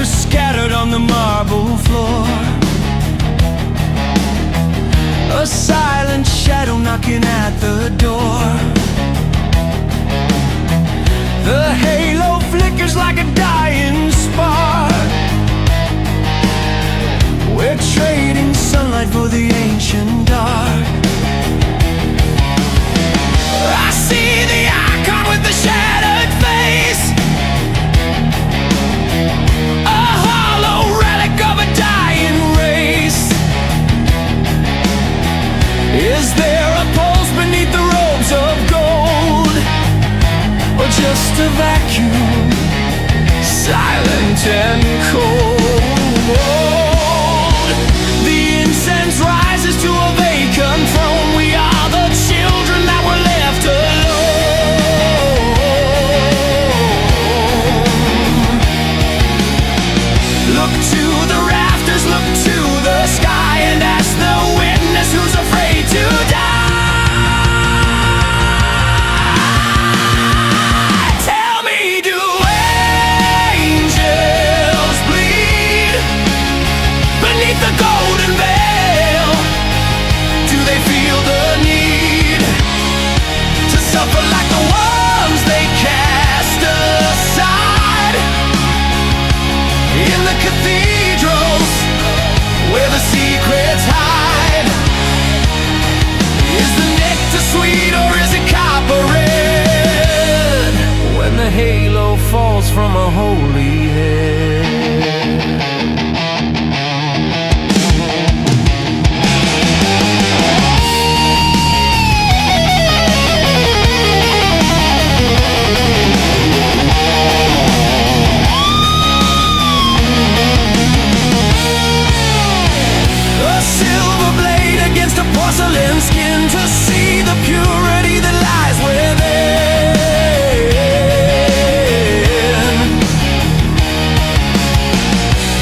Scattered on the marble floor, a silent shadow knocking at the door. The halo flickers like a dying spark. We're trading sunlight for the ancient dark. I see the icon with the shattered face, Is there a pulse beneath the robes of gold, or just a vacuum, silent and cold? The incense rises to a vacant throne. We are the children that were left alone. Look to the rafters, look to the sky, and ask the witness who's afraid to die. Tell me, do angels bleed beneath the golden veil? Do they feel the need to suffer like the ones they cast aside? In the cathedrals where the secrets hide, is the nectar sweet or is it copper red? When the halo falls from a holy head. A silver blade against a porcelain skin to see the purity that lies within.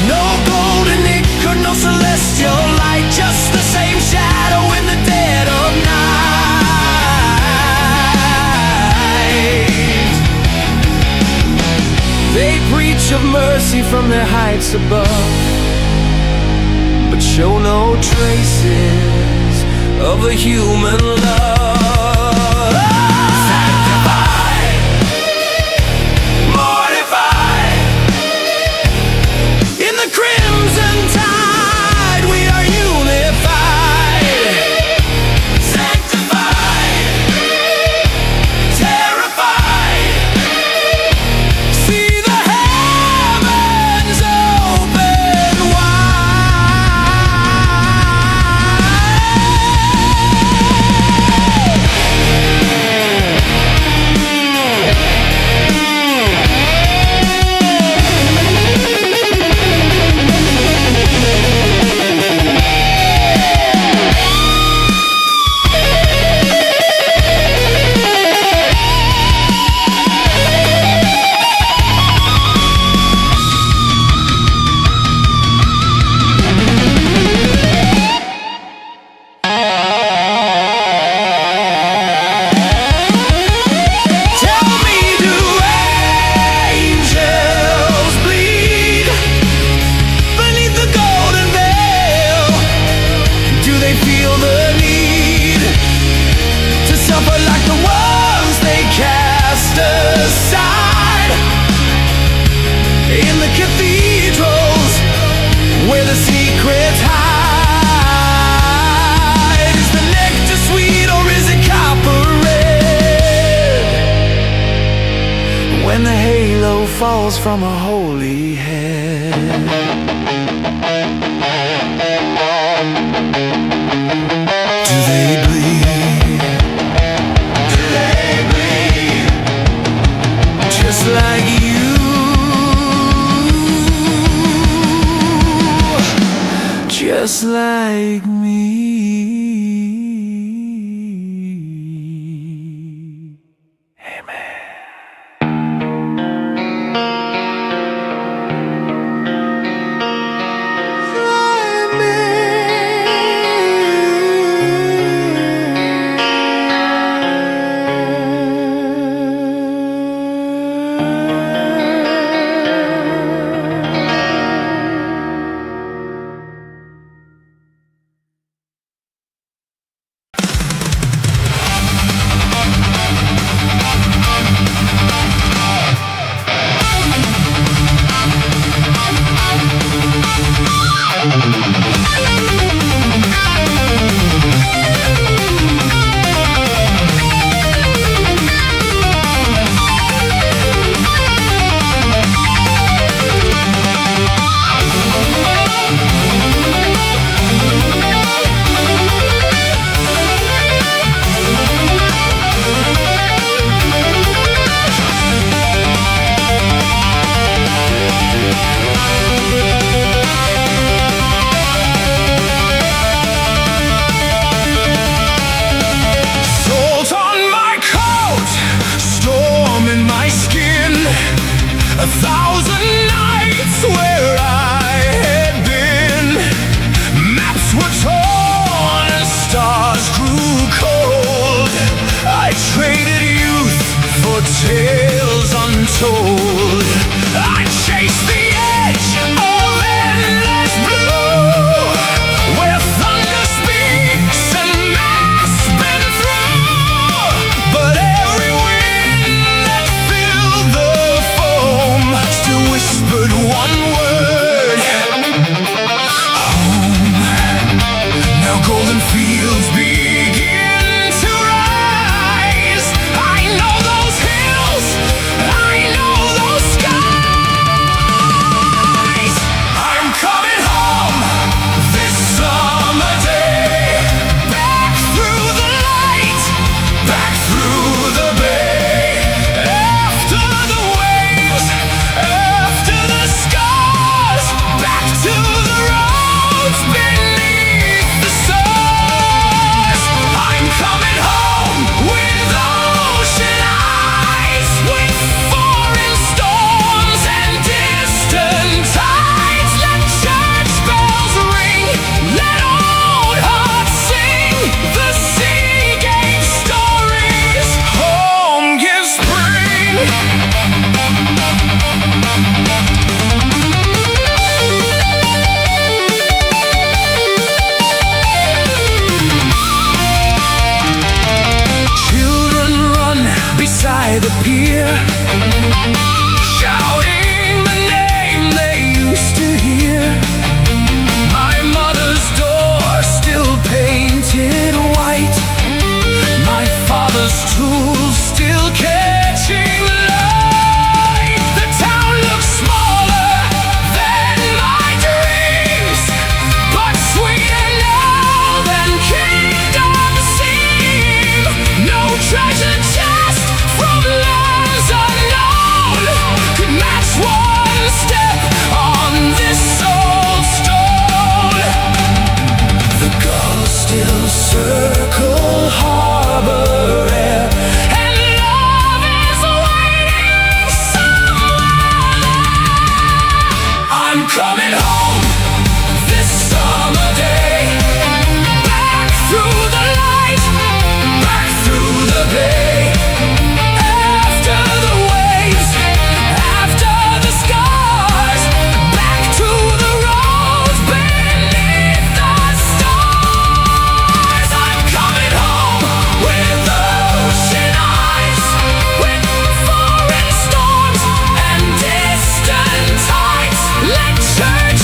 No golden ink or no celestial light, just the same shadow in the dead of night. They preach of mercy from their heights above, but show no traces of a human love. Sanctified, mortified, in the crimson tide we are unified. Sanctified, terrified, see the heavens open falls from a holy head. Do they bleed stars grew cold, I traded youth for tales untold. I chased the edge of endless blue, where thunder speaks and mass been through. But every wind that filled the foam still whispered one word: home. Now golden fields begin to rise. I know those hills, I know those skies. I'm coming home this summer day, back through the light, back through the bay, after the waves, after the scars, back to the roads beneath the stars. I'm coming home with ocean eyes, with foreign storms and distant tides. Let church bells ring, let old hearts sing the sea gate stories. Home gives spring. Children run beside the pier, shouting the name they used to hear. My mother's door still painted white, my father's tools still catching light. The town looks smaller than my dreams, but sweeter now than kingdoms seem. No treasure chest from lands unknown could match one step on this old stone. The gulls still circle harbor air, and love is waiting somewhere there. I'm coming home this summer day, back through the light, back through the bay, after the waves, after the scars, back to the roads beneath the stars. I'm coming home with ocean eyes, with foreign storms and distant tides. Let church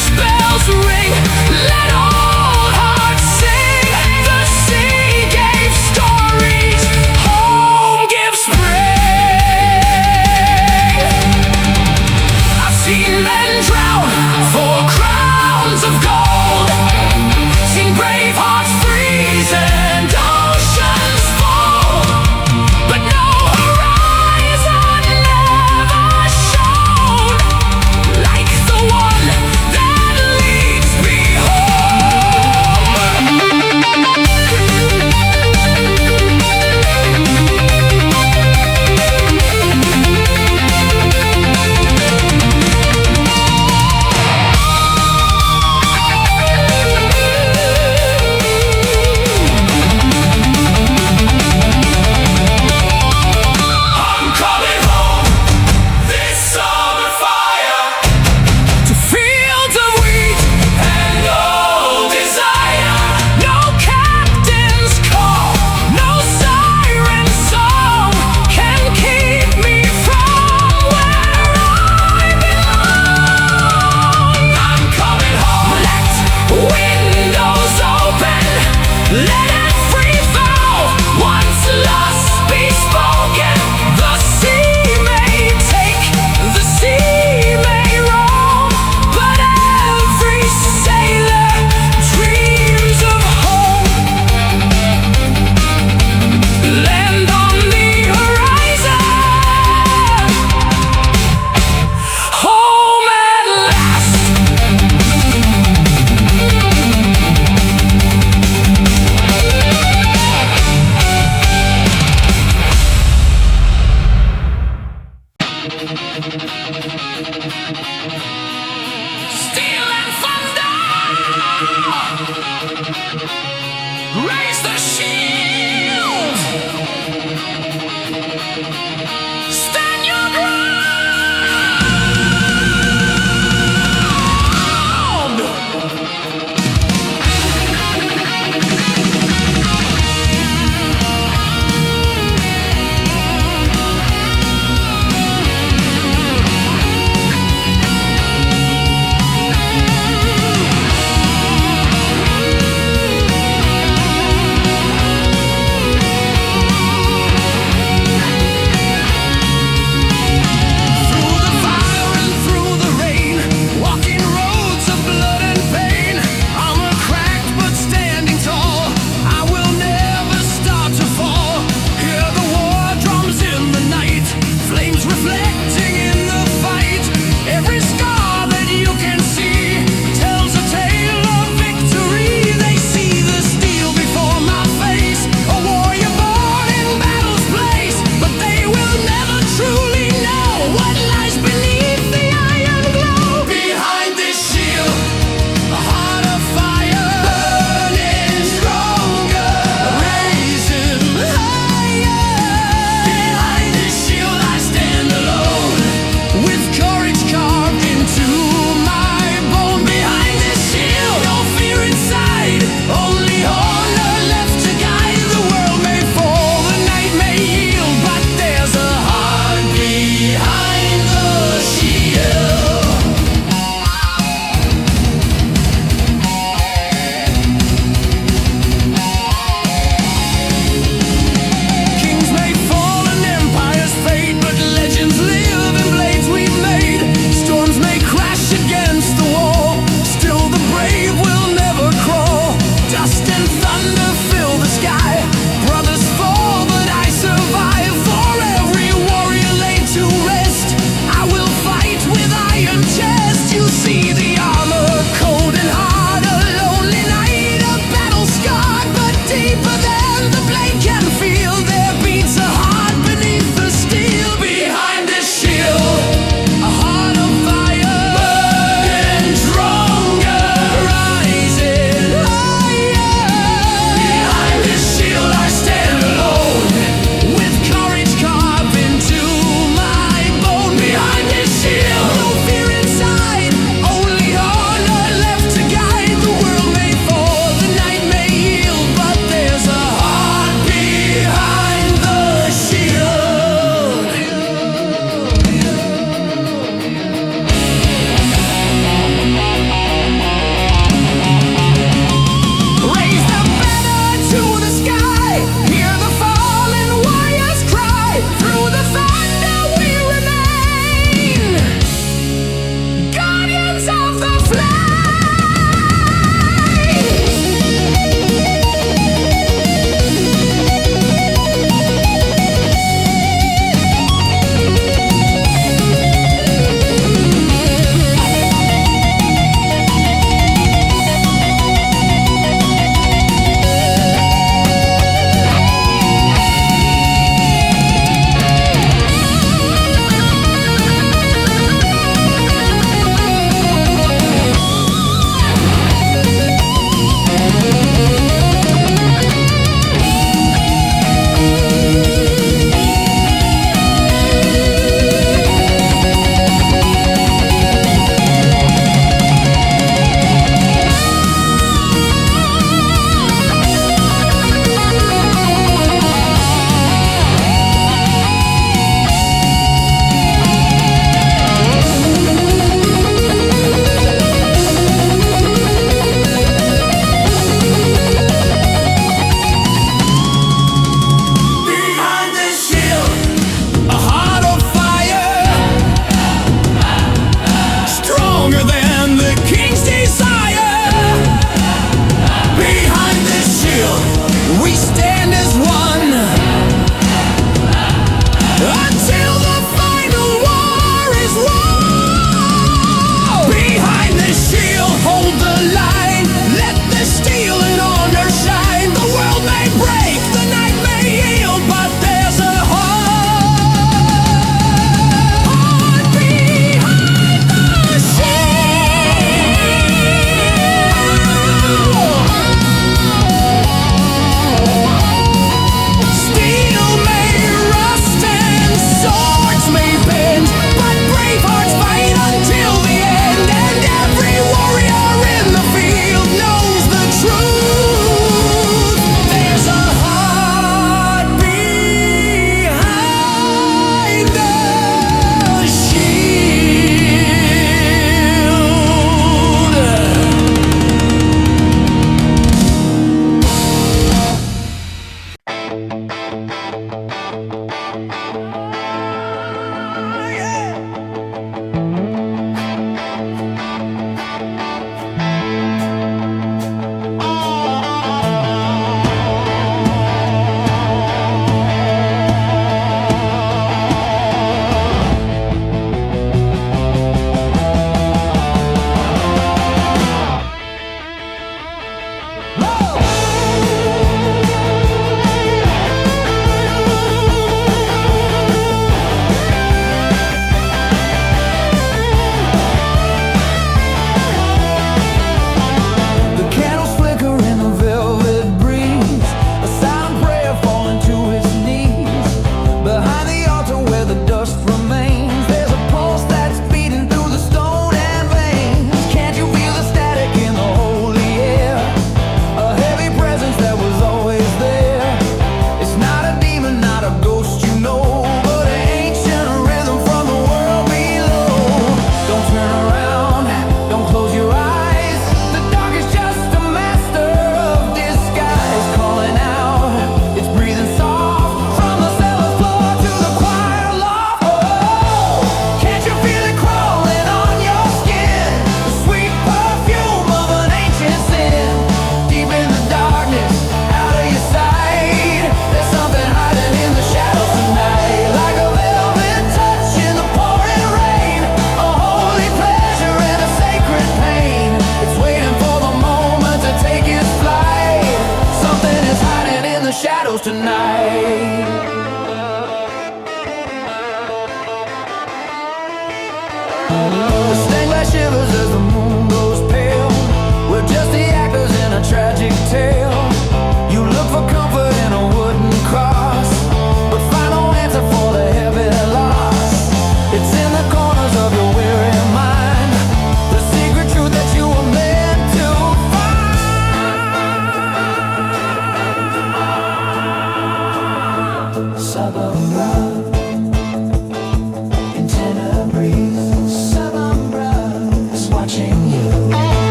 Stand your ground.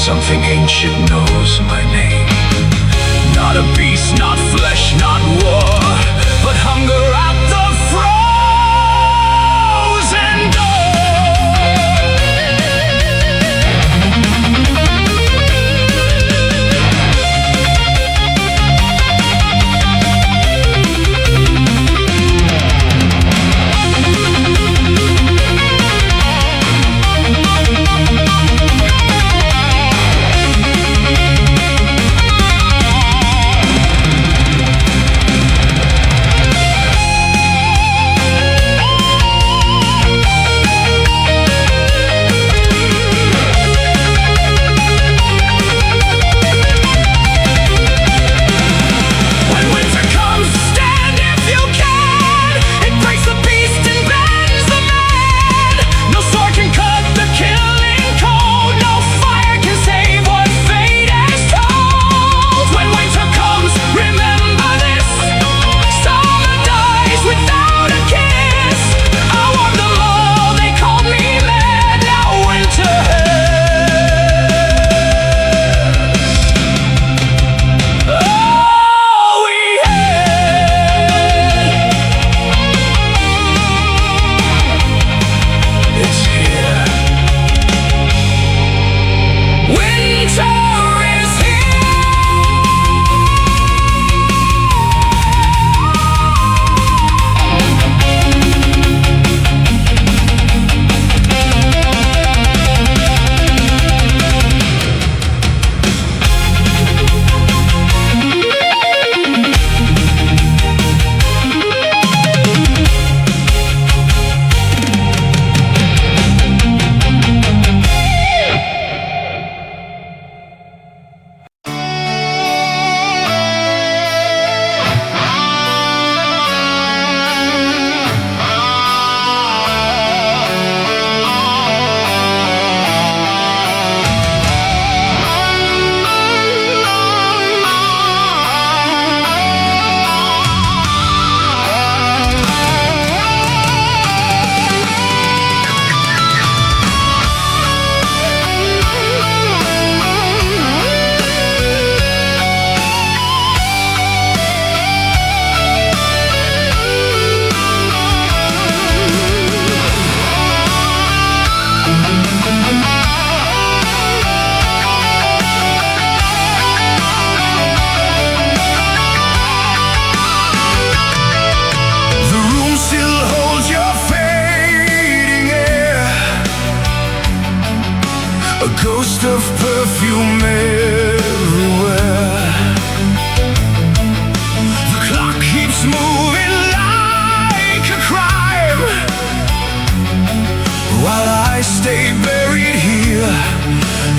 Something ancient knows my name. Not a beast, not flesh, not war, but hunger at the frozen door. Ghost of perfume everywhere. The clock keeps moving like a crime, while I stay buried here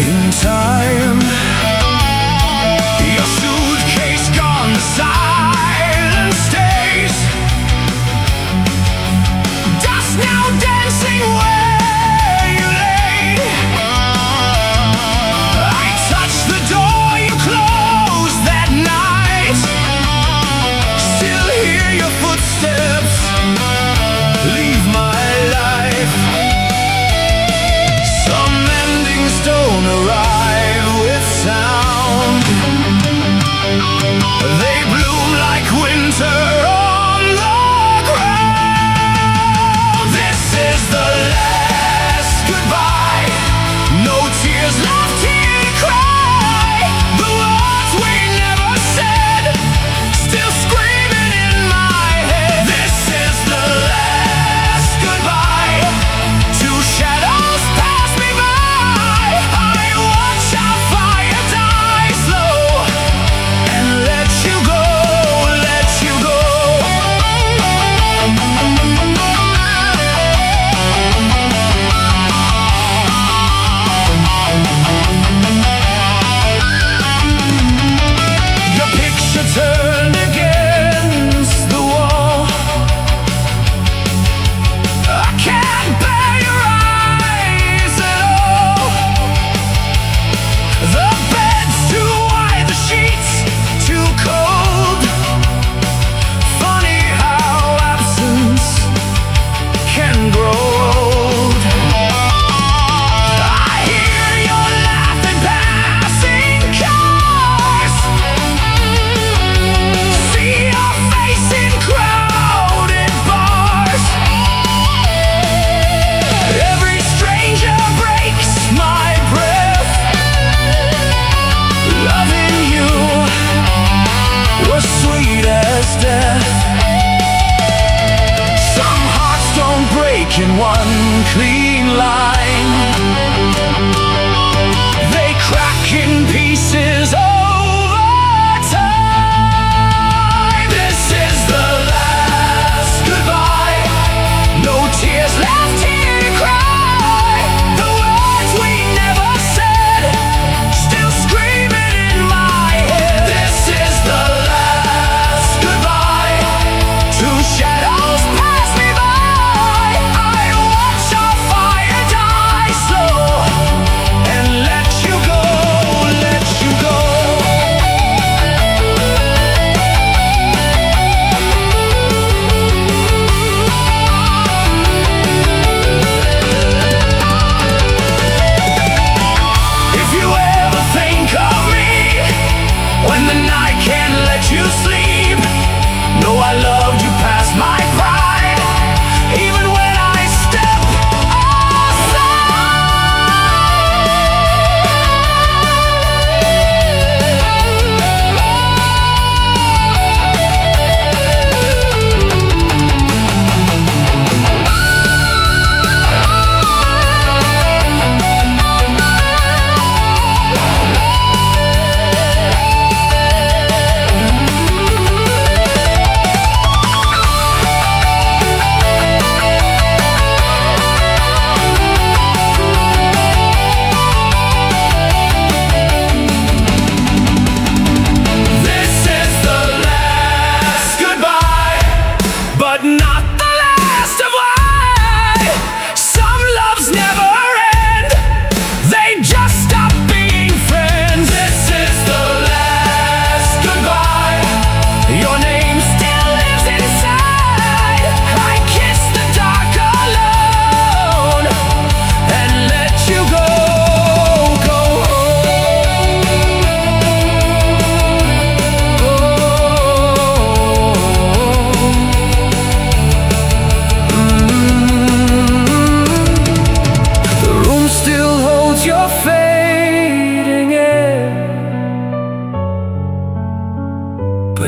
in time. Your suitcase gone, the silence stays. Dust now dancing where you lay. I touch the door you closed that night. Still hear your footsteps leave my life. Some endings don't arrive with sound. They bloom like winter on the ground. This is the last goodbye. No tears left here to cry. The words we never said still screaming in my head. This is the last goodbye. Two shadows pass me by. I watch our fire die slow and let you go.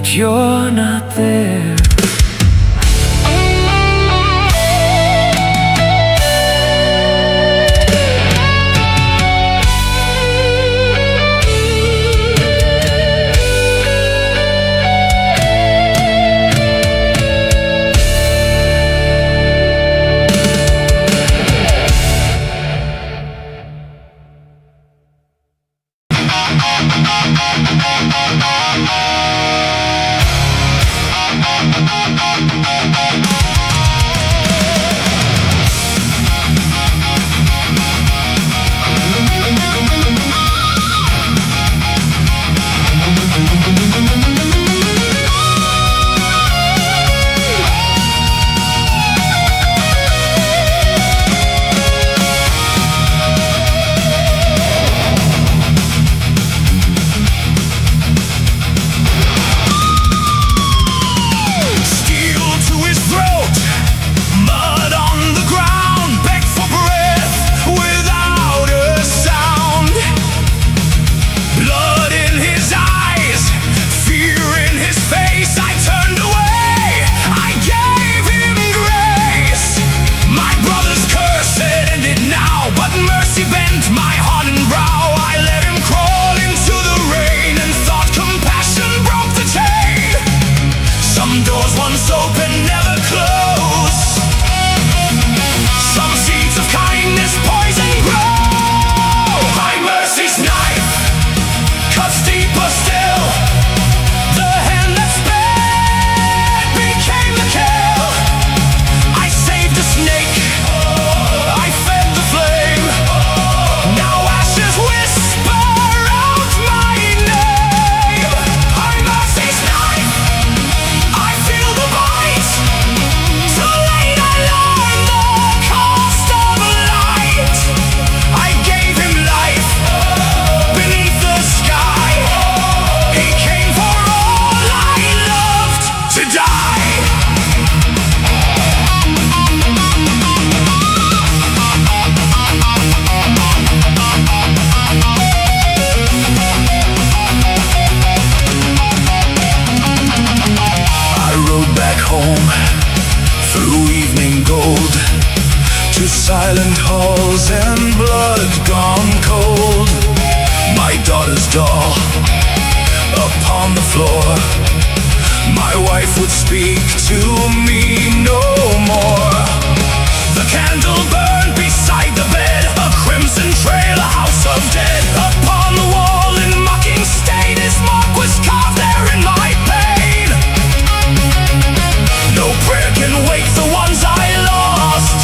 but you're not there. Silent halls and blood gone cold. My daughter's doll upon the floor. My wife would speak to me no more. The candle burned beside the bed, a crimson trail, a house of dead. Upon the wall in mocking stain, his mark was carved there in my pain. No prayer can wake the ones I lost.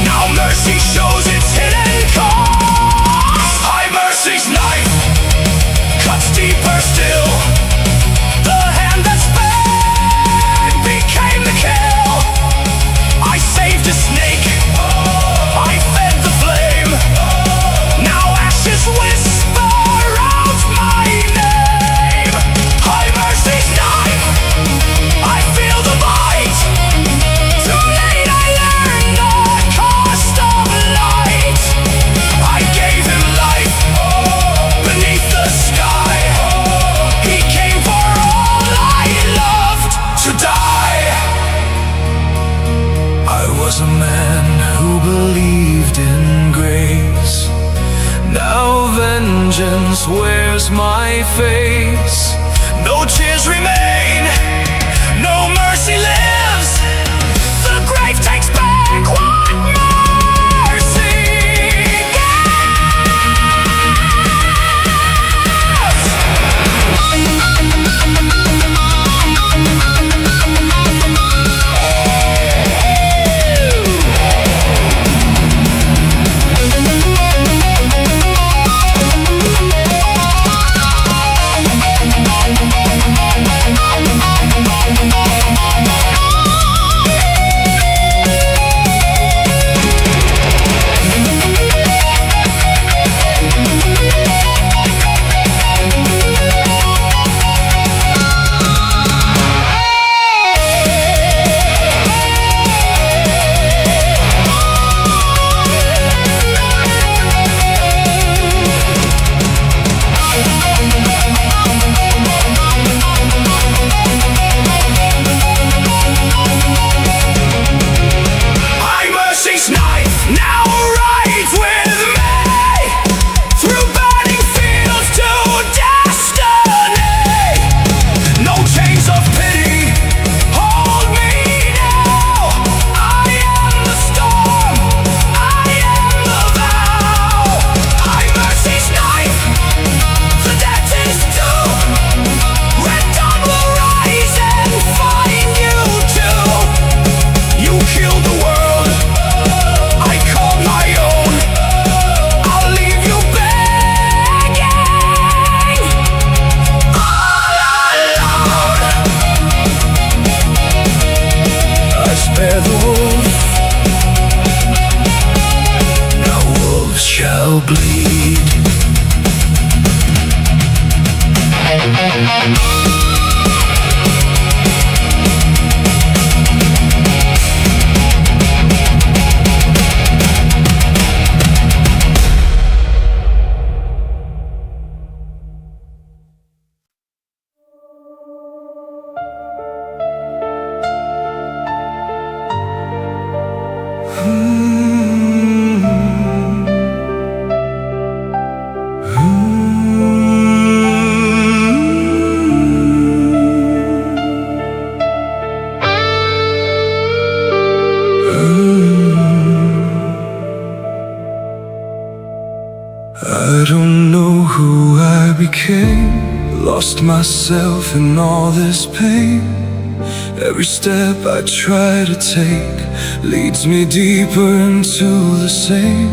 Now mercy shows its hidden cost. High mercy's knife cuts deeper still. The hand that sped became the kill. I saved a snake, I fed the flame. Now ashes whisper out my name. High mercy's knife, I feel the bite. Too late I learned the cost of light. I gave him life beneath the sky. He came for all I loved to die. I was a man who believed in grace. Now vengeance wears my face. No tears remain, no mercy lives. The grave takes back what mercy gives. will bleed. I don't know who I became, lost myself in all this pain. Every step I try to take leads me deeper into the same.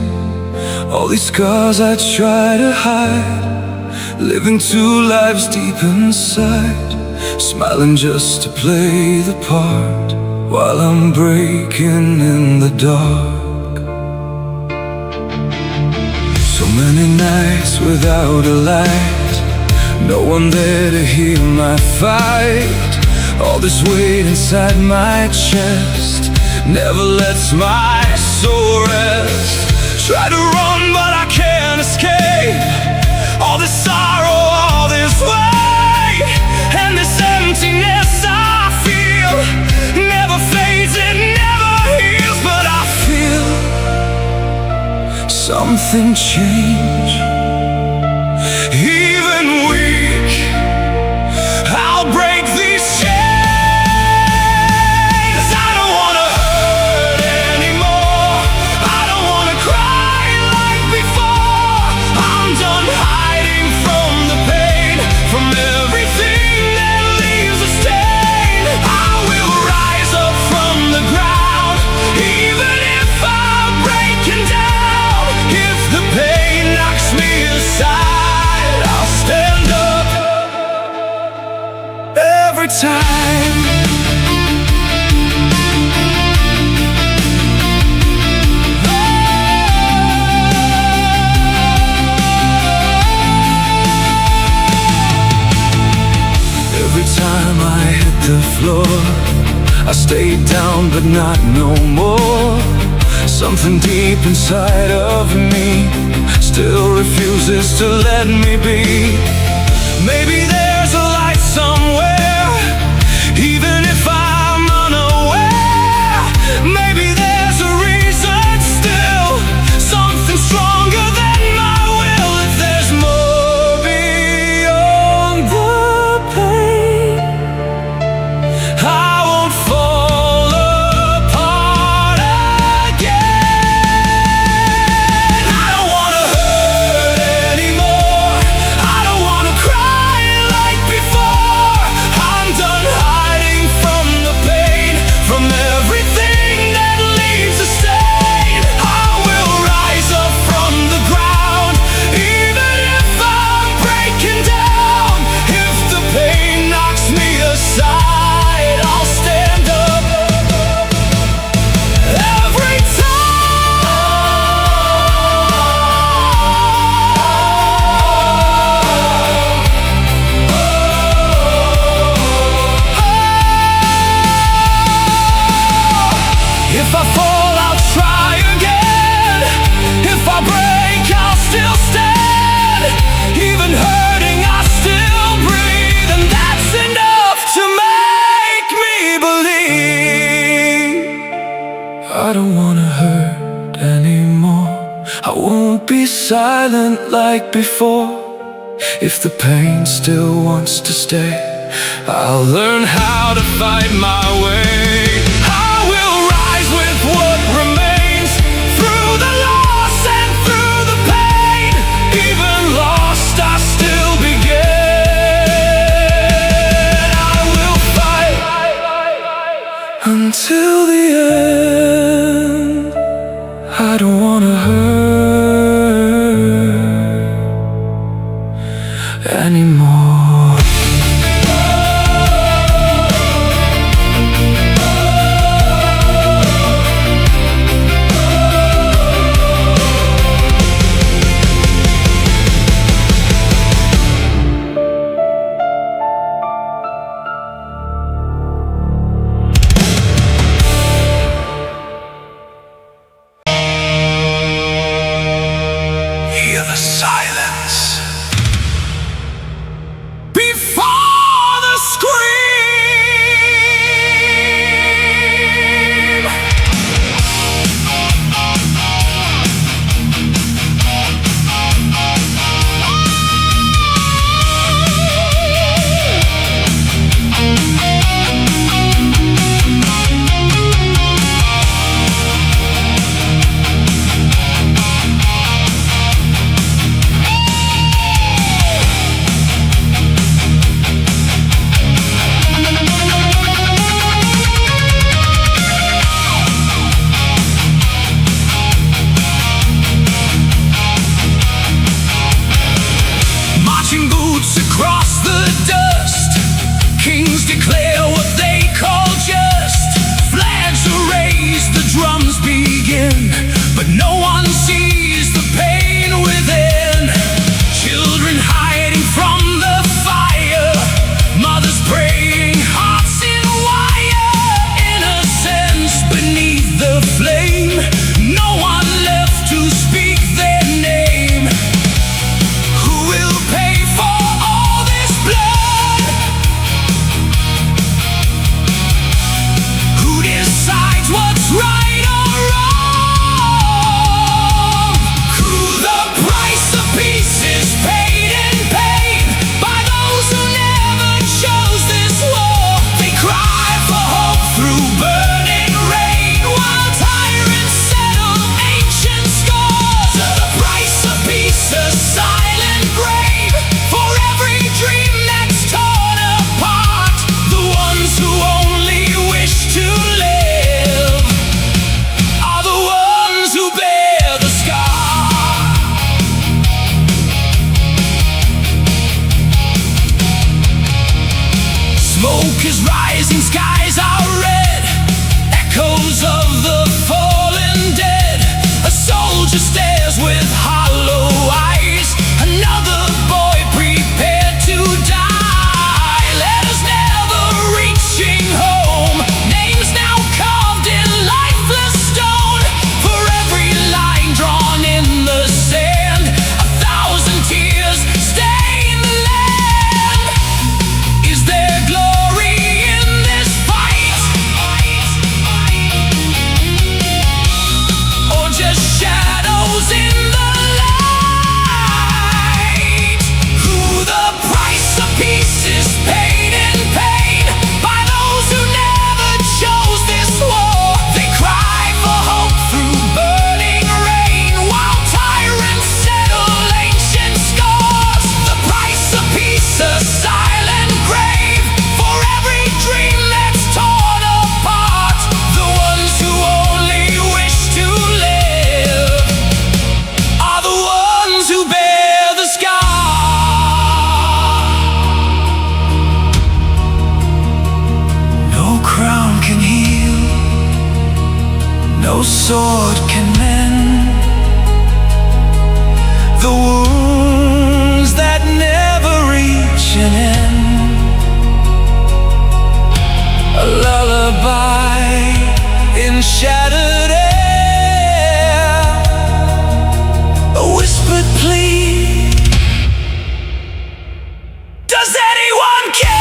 All these scars I try to hide, living two lives deep inside, smiling just to play the part while I'm breaking in the dark. So many nights without a light, no one there to hear my fight. All this weight inside my chest never lets my soul rest. Try to run but I can't escape all this sorrow, all this weight, and this emptiness I feel never fades, it never heals. But I feel something change. Even weak, I'll break these chains. I don't wanna hurt anymore, I don't wanna cry like before. I'm done hiding from the pain, from everything that leaves a stain. I will rise up from the ground, even if I'm breaking down. If the pain knocks me aside, I'll stand up every time. Every time I hit the floor, I stayed down but not no more. Something deep inside of me still refuses to let me be. Maybe there's a light somewhere, even if I'm unaware. Maybe there's a reason still, something stronger than my will. If there's more beyond the pain, I won't fall apart again. I don't wanna hurt anymore, I don't wanna cry like before. I'm done hiding from the pain, from everything that leaves a stain. I will rise up from the ground, even if I'm breaking down. If the pain knocks me aside, I'll stand up every time. If I fall, I'll try again. If I break, I'll still stand. Even hurting, I still breathe, and that's enough to make me believe. I don't wanna hurt anymore, I won't be silent like before. If the pain still wants to stay, I'll learn how to fight my way. I will rise with what remains, through the loss and through the pain. Even lost, I still begin. I will fight until the end. I don't wanna hurt anymore. No one sees the pain within. Children hiding from the fire, mothers praying, hearts in wire, innocence beneath the flame. No one left to speak their name. Who will pay for all this blood? Who decides what's right or wrong? Who the price of peace is paid in pain by those who never chose this war. They cry for hope through burning rain while tyrants settle ancient scores. The price of peace, a silent grave for every dream that's torn apart. The ones who only wish to live are the ones who bear the scar. Smoke is rising, skies are red, echoes of the fallen dead. A soldier stares with hollow eyes, another boy prepared to die. Letters never reaching home, names now carved in lifeless stone. For every line drawn in the sand, 1,000 tears stain the land. Is there glory in this fight, or just shadows in the light? Who the price of peace is paid in pain by those who never chose this war. They cry for hope through burning rain while tyrants settle ancient scores. The price of peace, a silent grave for every dream that's torn apart. The ones who only wish to live are the ones who bear the scar. No crown can heal, no sword can mend the wounds that never reach an end. A lullaby in shattered air, a whispered plea. Does anyone care?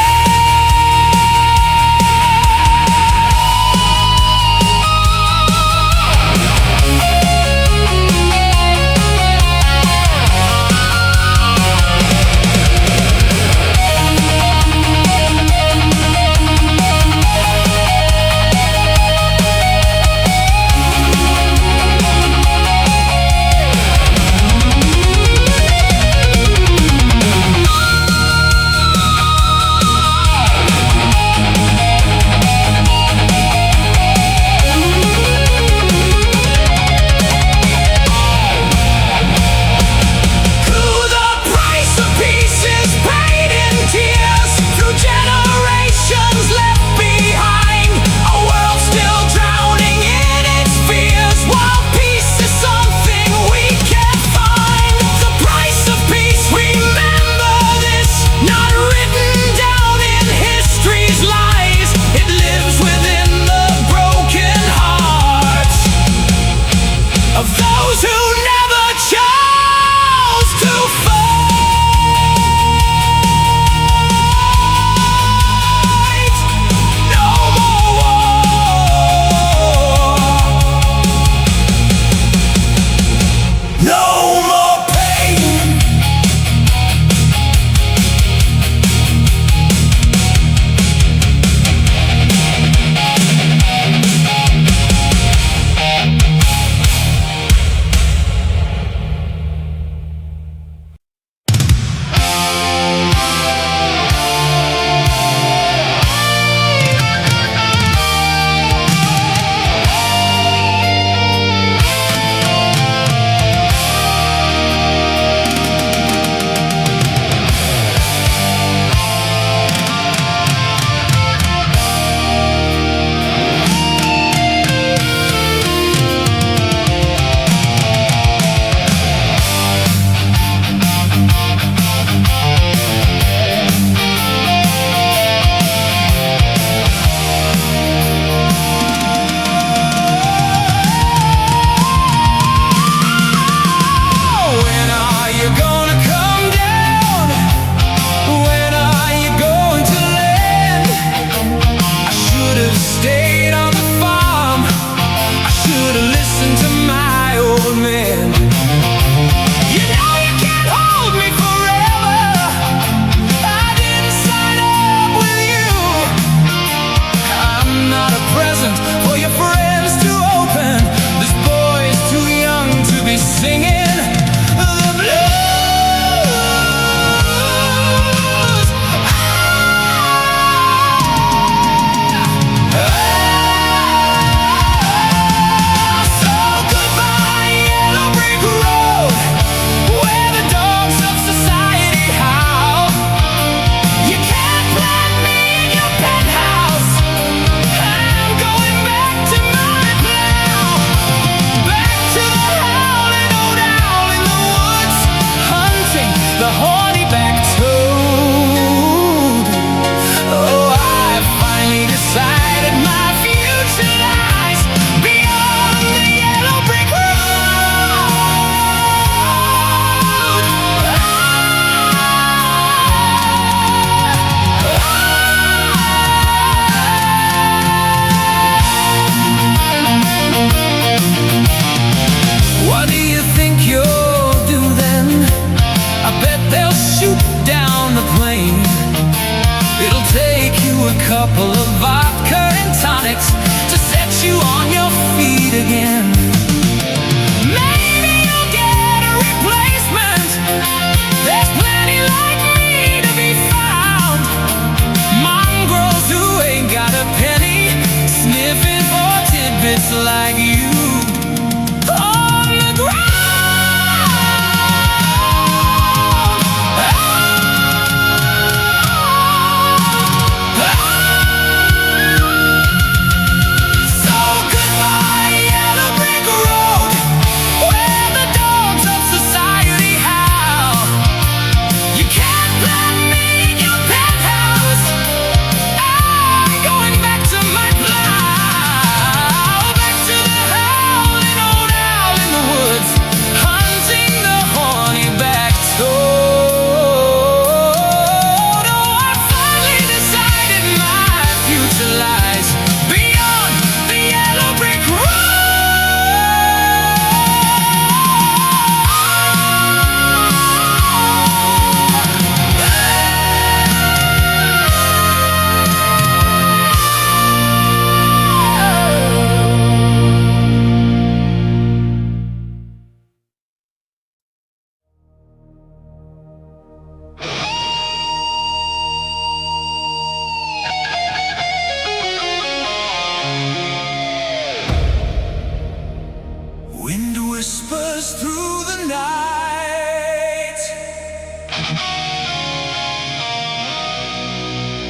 echoes through the night.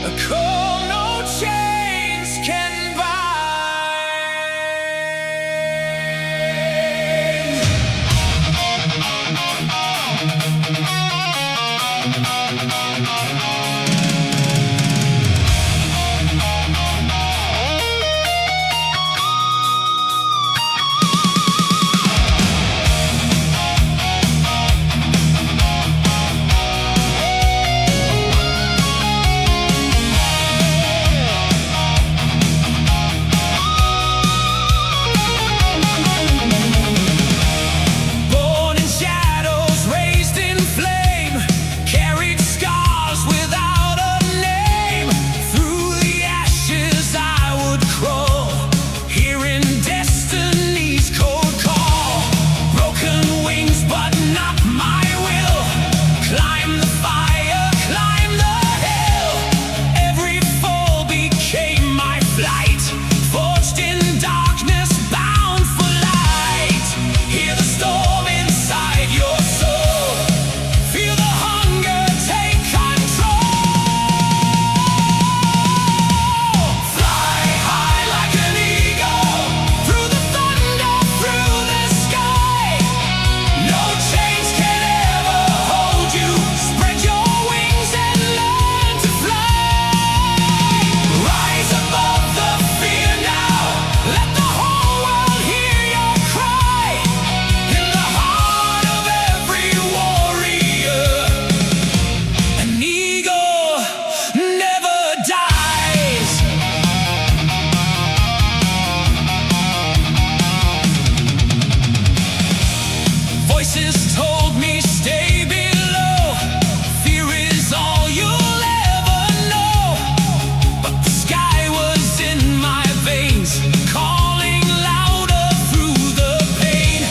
A call no chains can bind. Voices told me stay below. Fear is all you'll ever know. But the sky was in my veins, calling louder through the pain.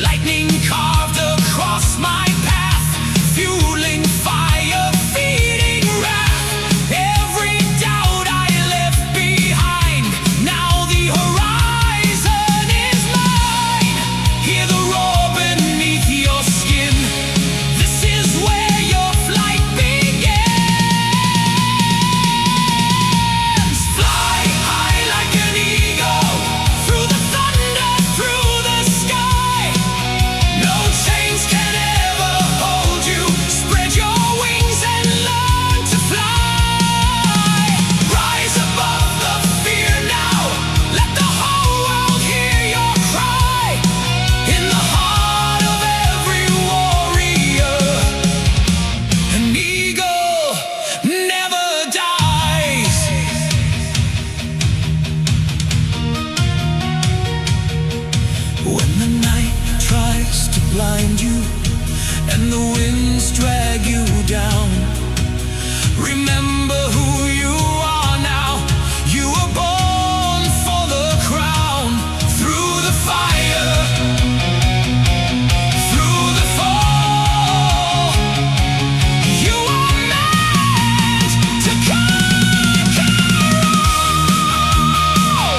Lightning carved across my path, fueling fire, feeding wrath. Every doubt I left behind, now the horizon is mine. Hear the roar beneath your skin. This is where your flight begins. Fly high like an eagle, through the thunder, through the sky. No chains can ever hold you. Spread your wings and learn to fly. Rise above the fear now. Let the whole world hear your cry. In the heart of every warrior, an eagle never dies. When the night tries to blind you and the winds drag you down, remember who you are now. You were born for the crown. Through the fire, through the fall, you are meant to conquer all.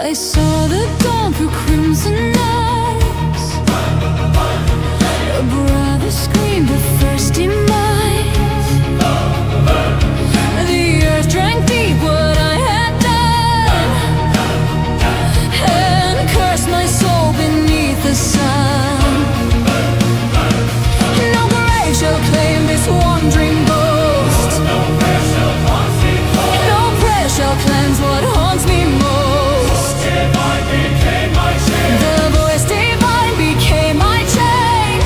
I saw the dawn through crimson eyes. A brother screamed the first demise. The earth drank deep what I had done, and cursed my soul beneath the sun. No grave shall claim this wandering ghost. No prayer shall cleanse what haunts me most. The voice divine became my chain.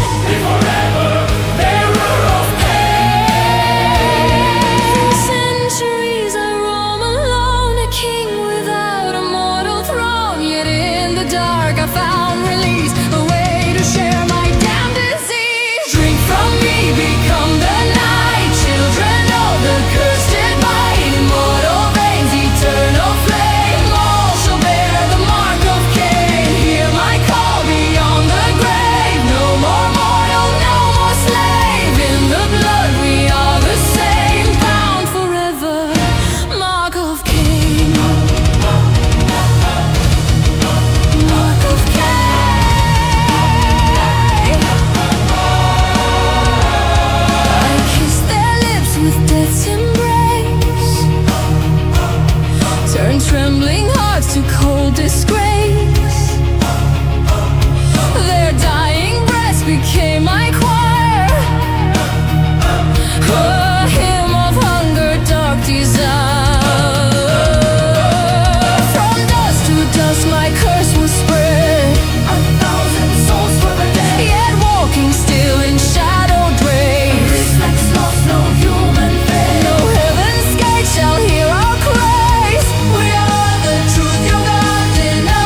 Forever bearer of For centuries I roam alone, a king without a mortal throne. Yet in the dark I found release, a way to share my damn disease. Drink from me, become the night. Children of the cursed divine, immortal veins, eternal flame. All shall bear the mark of Cain. Hear my call beyond the grave. No more mortal, no more slave. In the blood we are the same, bound forever. Mark of Cain. Mark of Cain. I kiss their lips with death's embrace. Turn trembling hearts to cold disgrace. Their dying breaths became my choir, a hymn of hunger, dark desire. From dust to dust my curse was spread. 1,000 souls for the dead, yet walking still in shadowed graves. Reflex lost, no human face. No heaven's gate shall hear our cries. We are the truth your God denies.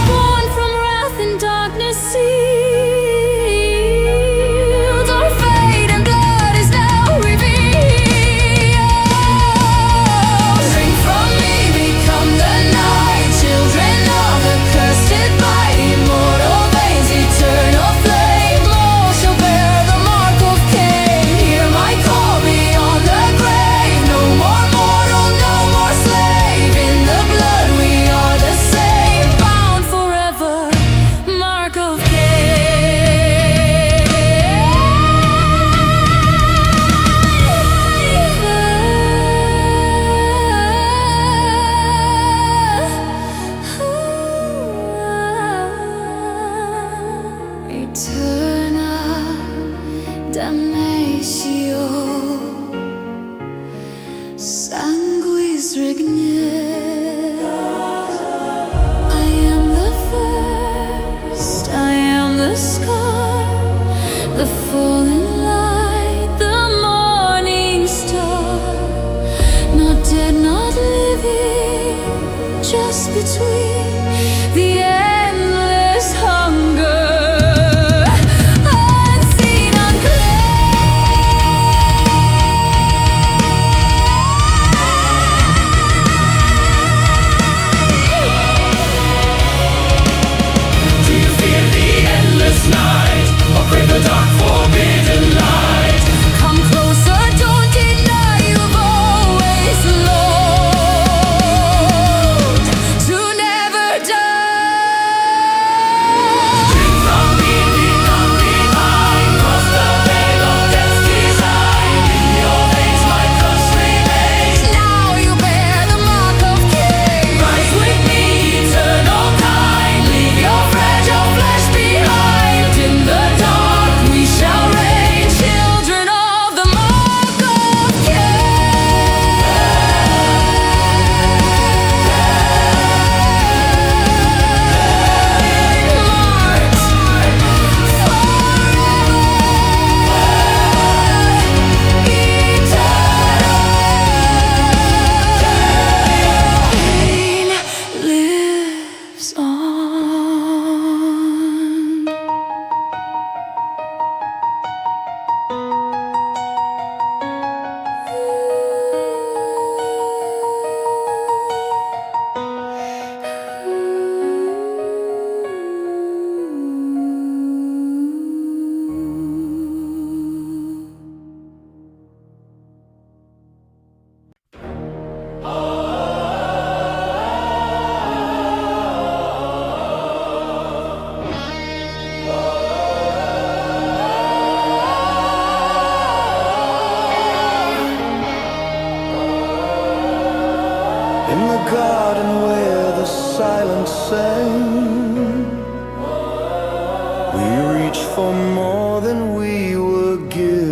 Born from wrath and darkness sealed, our fate and blood is now revealed. Drink from me, become the night. Children of the cursed divine, immortal veins, eternal flame. All shall bear the mark of Cain. Hear my call beyond the grave. No more mortal, no more slave. In the blood we are the same, bound forever. Mark of Eternal damnatio, sanguis regnat. I am the first, I am the scar, the fallen light, the morning star. Not dead, not living, just between the endless hunger. Unseen, unclaimed. silent sang. We reached for more than we were given.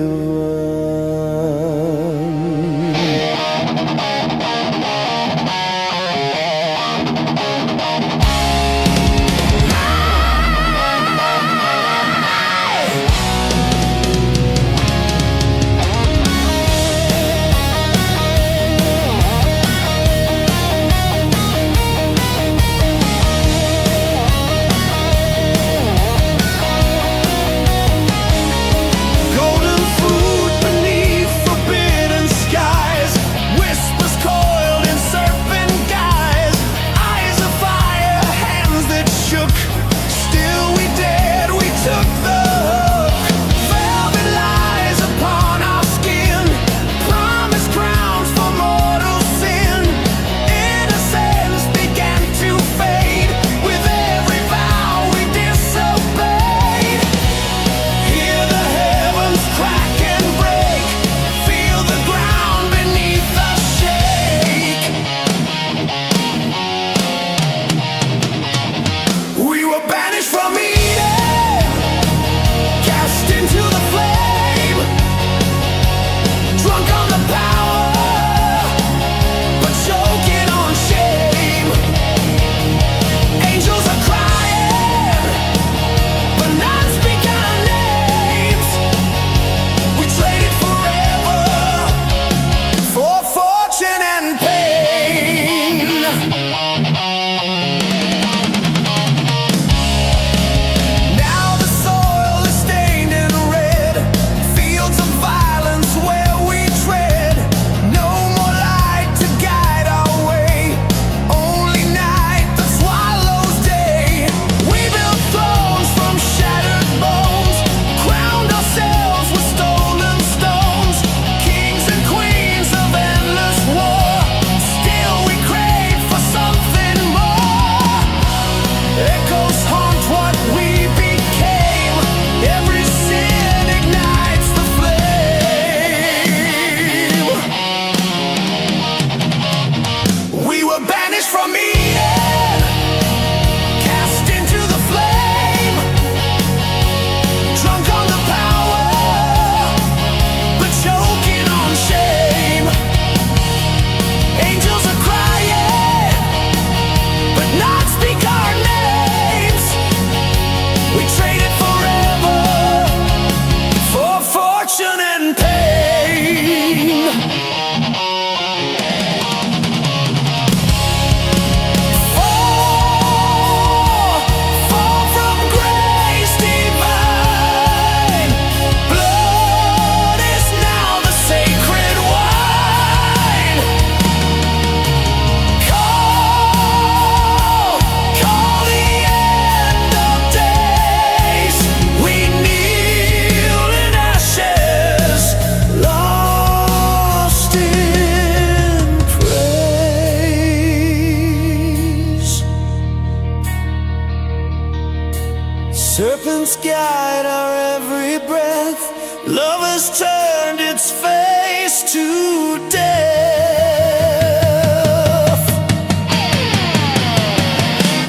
Serpents guide our every breath. Love has turned its face to death.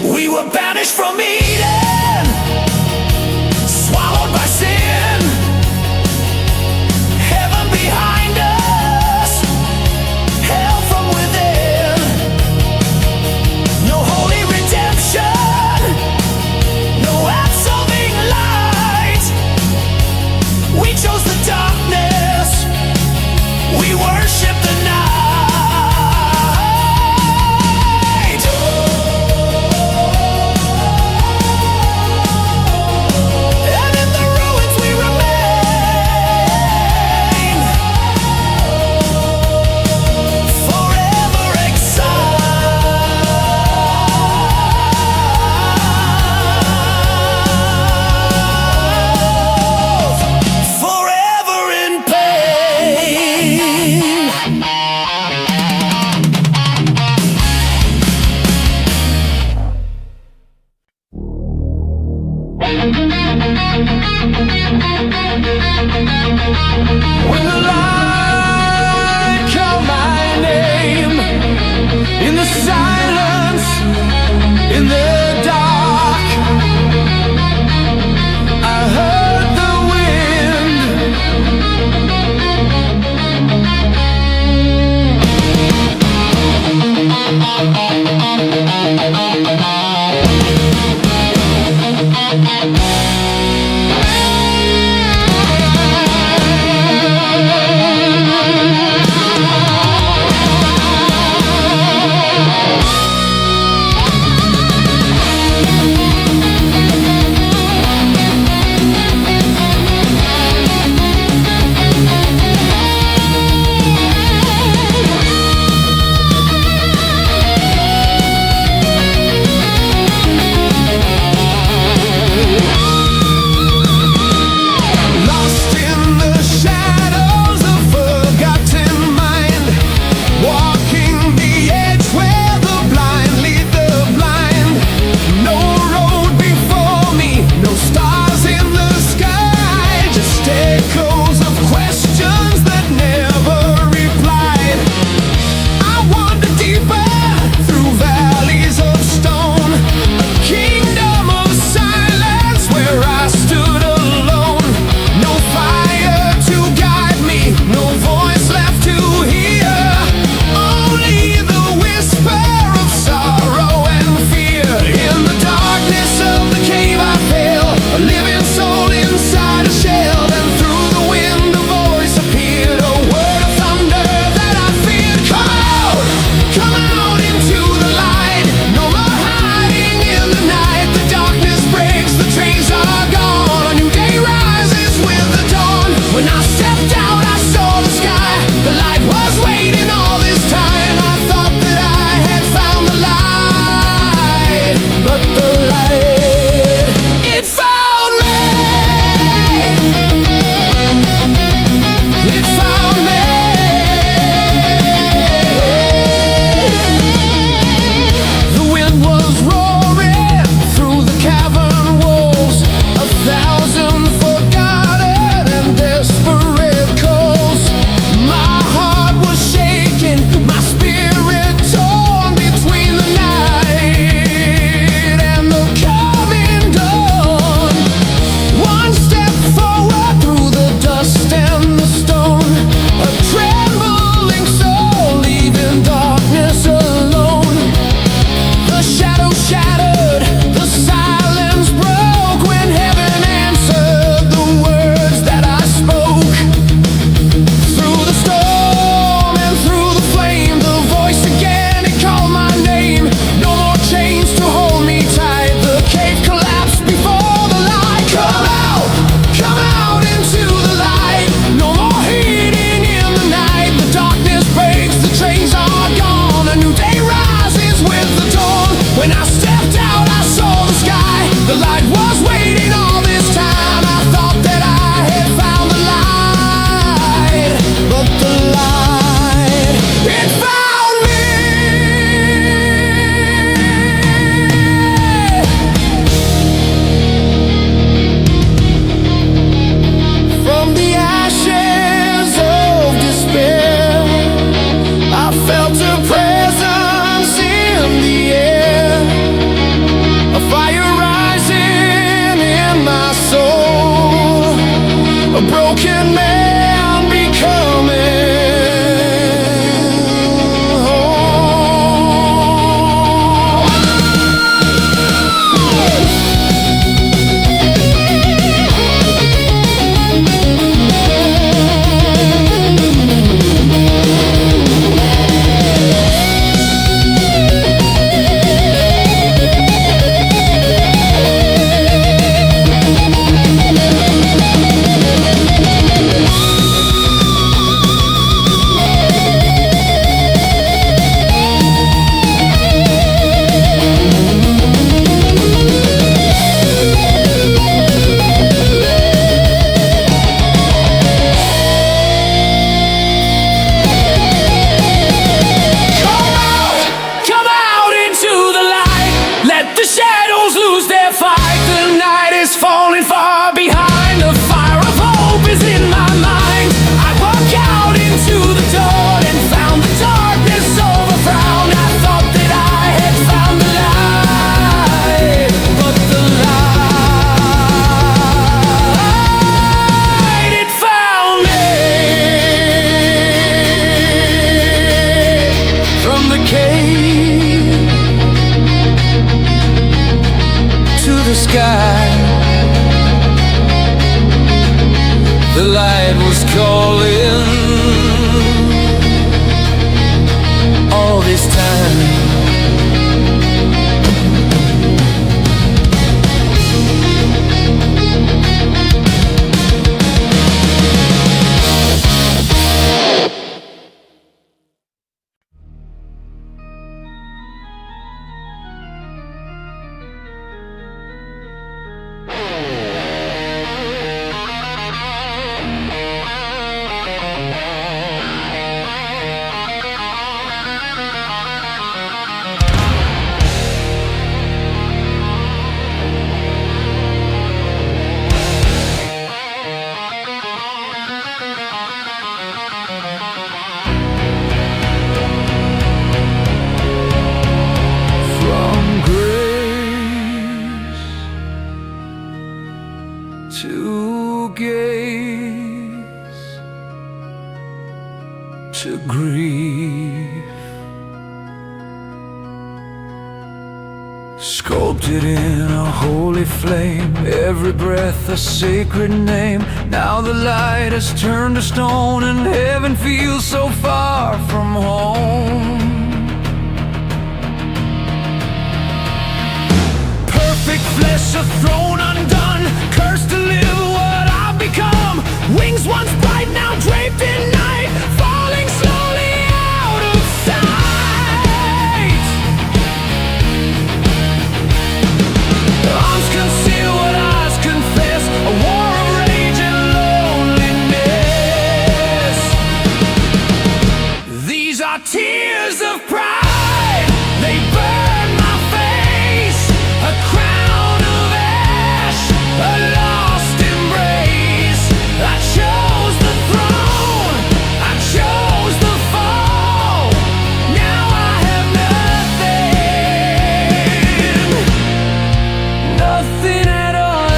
We were banished from Eden, swallowed by sin. Heaven behind us, hell from within. No holy redemption, no absolving light. We chose the darkness, we worship the night. And in the ruins we remain, forever exiled, forever in pain. When the light called my name in the silence in the dark. I heard the the light was calling all this time. To gaze, to grieve, sculpted in a holy flame, every breath a sacred name. Now the light has turned to stone, and heaven feels so far from home. Perfect flesh, a throne undone, cursed to live what I've become. Wings once bright, now draped in night, falling slowly out of sight. Arms conceal what eyes confess, a war of rage and loneliness. These are tears of pride, they burn my face, a crown of ash, a lost embrace. I chose the throne, I chose the fall. Now I have nothing, nothing at all.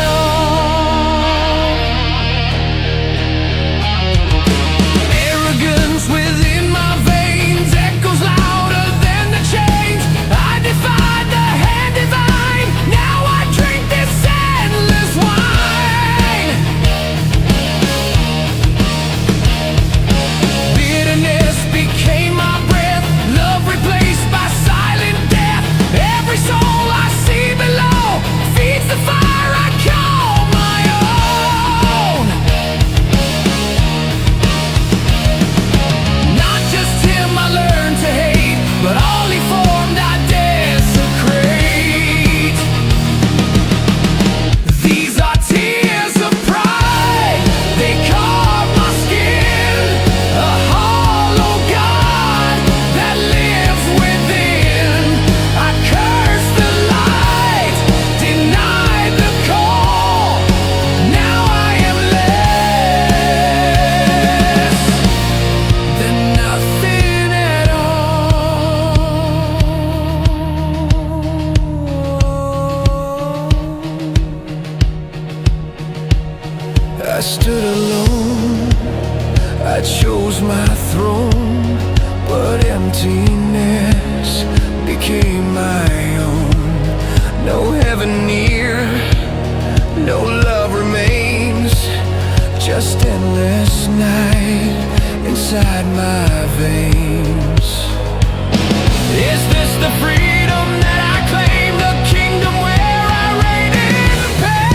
Arrogance within my veins echoes louder than the chains. I defied the hand divine, now I drink this endless wine. Bitterness became my breath, love replaced by silent death. Every soul I see below feeds the fire I call my own. Not just him I learned to hate, but all he formed I desecrate. These are tears of pride, they carve my skin, a hollow God that lives within. I curse the light, denied the call. Now I am less than nothing at all. I stood alone, I chose my throne, but emptiness became my own. No heaven near, no love remains, just endless night inside my veins. Is this the freedom that I claim, the kingdom where I reign in pain?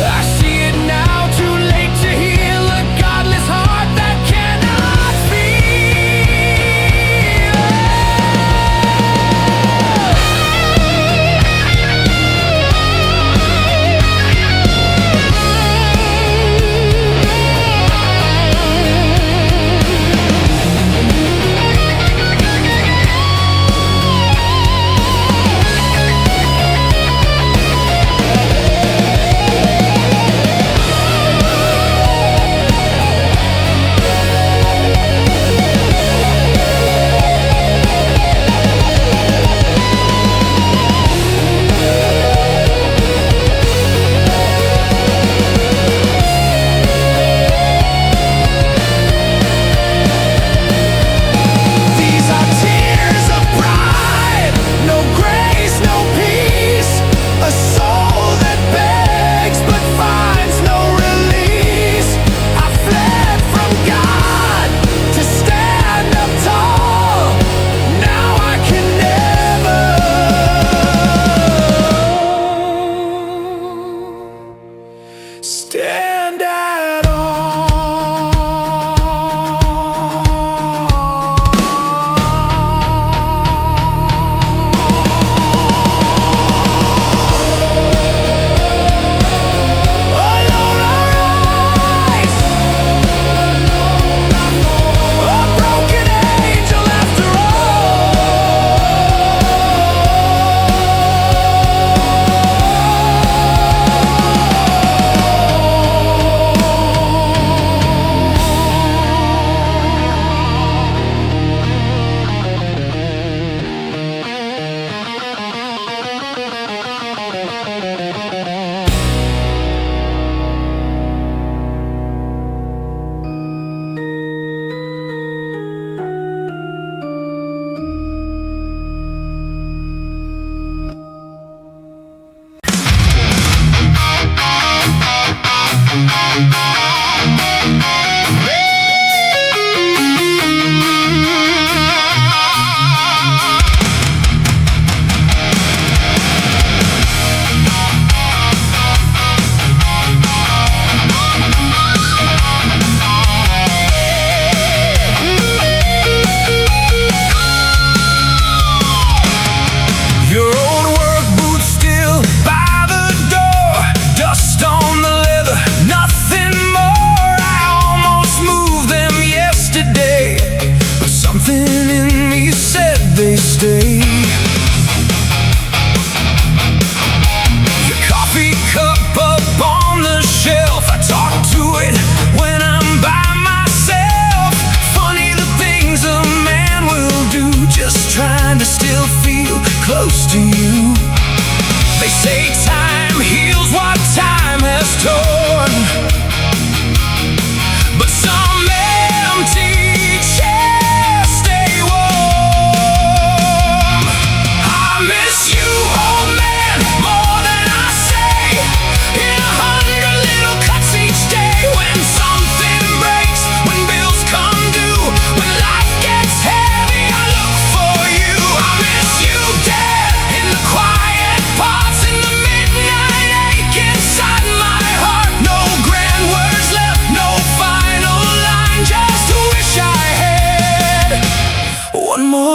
I see it now, too late to heal a godless heart that cannot feel.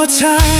time.